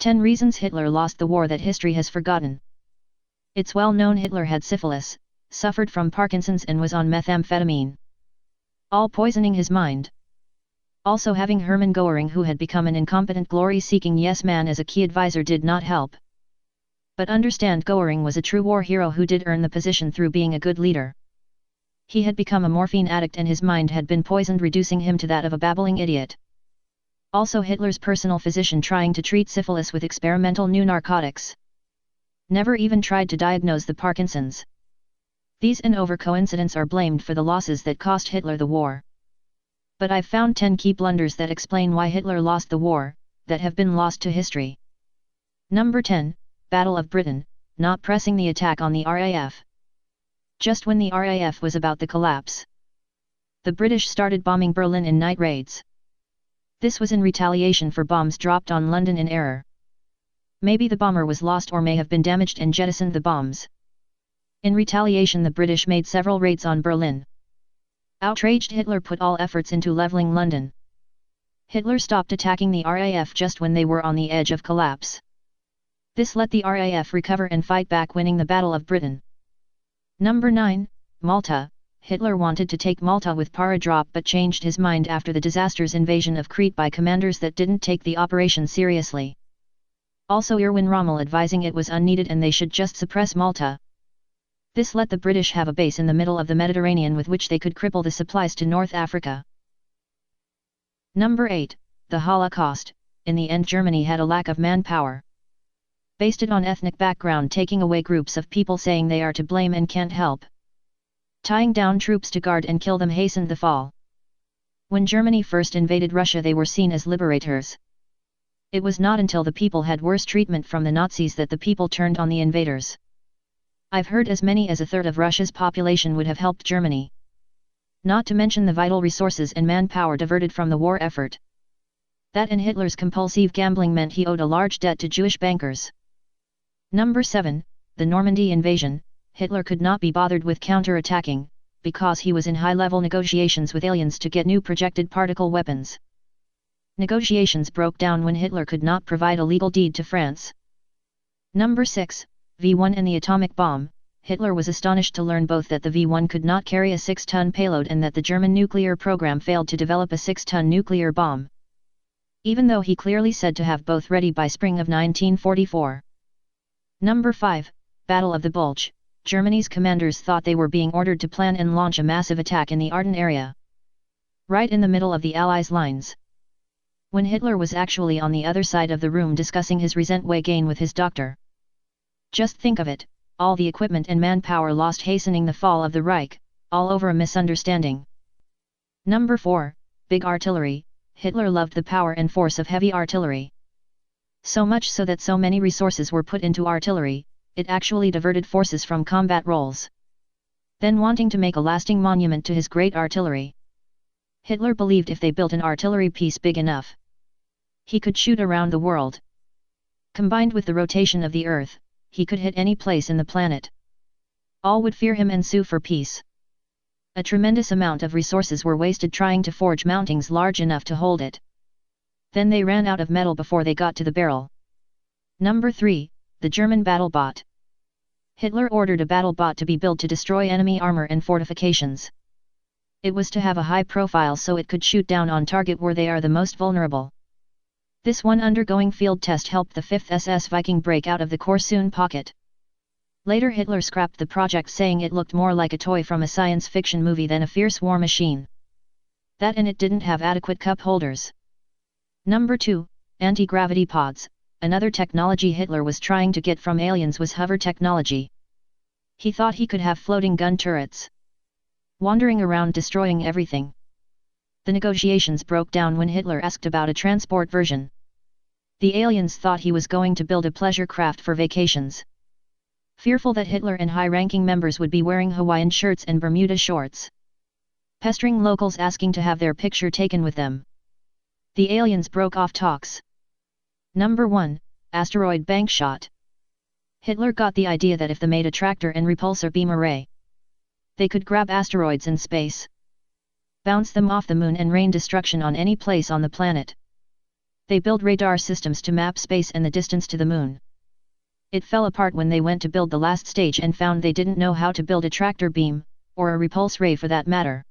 10 Reasons Hitler Lost the War That History Has Forgotten. It's well known Hitler had syphilis, suffered from Parkinson's and was on methamphetamine, all poisoning his mind. Also having Hermann Göring, who had become an incompetent glory-seeking yes-man, as a key advisor did not help. But understand, Göring was a true war hero who did earn the position through being a good leader. He had become a morphine addict and his mind had been poisoned, reducing him to that of a babbling idiot. Also Hitler's personal physician trying to treat syphilis with experimental new narcotics. Never even tried to diagnose the Parkinson's. These and over coincidence are blamed for the losses that cost Hitler the war. But I've found 10 key blunders that explain why Hitler lost the war, that have been lost to history. Number 10, Battle of Britain, not pressing the attack on the RAF. Just when the RAF was about to collapse, the British started bombing Berlin in night raids. This was in retaliation for bombs dropped on London in error. Maybe the bomber was lost or may have been damaged and jettisoned the bombs. In retaliation, the British made several raids on Berlin. Outraged, Hitler put all efforts into leveling London. Hitler stopped attacking the RAF just when they were on the edge of collapse. This let the RAF recover and fight back, winning the Battle of Britain. Number 9, Malta. Hitler wanted to take Malta with Paratroopers but changed his mind after the disastrous invasion of Crete by commanders that didn't take the operation seriously. Also Erwin Rommel advising it was unneeded and they should just suppress Malta. This let the British have a base in the middle of the Mediterranean with which they could cripple the supplies to North Africa. Number 8, the Holocaust. In the end, Germany had a lack of manpower. Based it on ethnic background, taking away groups of people saying they are to blame and can't help. Tying down troops to guard and kill them hastened the fall. When Germany first invaded Russia, they were seen as liberators. It was not until the people had worse treatment from the Nazis that the people turned on the invaders. I've heard as many as a third of Russia's population would have helped Germany. Not to mention the vital resources and manpower diverted from the war effort. That and Hitler's compulsive gambling meant he owed a large debt to Jewish bankers. Number 7, the Normandy invasion. Hitler could not be bothered with counter-attacking, because he was in high-level negotiations with aliens to get new projected particle weapons. Negotiations broke down when Hitler could not provide a legal deed to France. Number 6, V1 and the atomic bomb. Hitler was astonished to learn both that the V1 could not carry a 6-ton payload and that the German nuclear program failed to develop a 6-ton nuclear bomb, even though he clearly said to have both ready by spring of 1944. Number 5, Battle of the Bulge. Germany's commanders thought they were being ordered to plan and launch a massive attack in the Ardennes area, right in the middle of the Allies' lines, when Hitler was actually on the other side of the room discussing his recent weight gain with his doctor. Just think of it, all the equipment and manpower lost hastening the fall of the Reich, all over a misunderstanding. Number 4, Big Artillery. Hitler loved the power and force of heavy artillery. So much so that so many resources were put into artillery, it actually diverted forces from combat roles. Then, wanting to make a lasting monument to his great artillery, Hitler believed if they built an artillery piece big enough, he could shoot around the world. Combined with the rotation of the Earth, he could hit any place in the planet. All would fear him and sue for peace. A tremendous amount of resources were wasted trying to forge mountings large enough to hold it. Then they ran out of metal before they got to the barrel. Number 3, the German battle bot. Hitler ordered a battle bot to be built to destroy enemy armor and fortifications. It was to have a high profile so it could shoot down on target where they are the most vulnerable. This one undergoing field test helped the 5th SS Viking break out of the Korsun pocket. Later Hitler scrapped the project, saying it looked more like a toy from a science fiction movie than a fierce war machine. That and it didn't have adequate cup holders. Number 2, anti-gravity pods. Another technology Hitler was trying to get from aliens was hover technology. He thought he could have floating gun turrets, wandering around destroying everything. The negotiations broke down when Hitler asked about a transport version. The aliens thought he was going to build a pleasure craft for vacations, fearful that Hitler and high-ranking members would be wearing Hawaiian shirts and Bermuda shorts, pestering locals asking to have their picture taken with them. The aliens broke off talks. Number 1, asteroid bank shot. Hitler got the idea that if they made a tractor and repulsor beam array, they could grab asteroids in space, bounce them off the moon and rain destruction on any place on the planet. They build radar systems to map space and the distance to the moon. It fell apart when they went to build the last stage and found they didn't know how to build a tractor beam, or a repulse ray for that matter.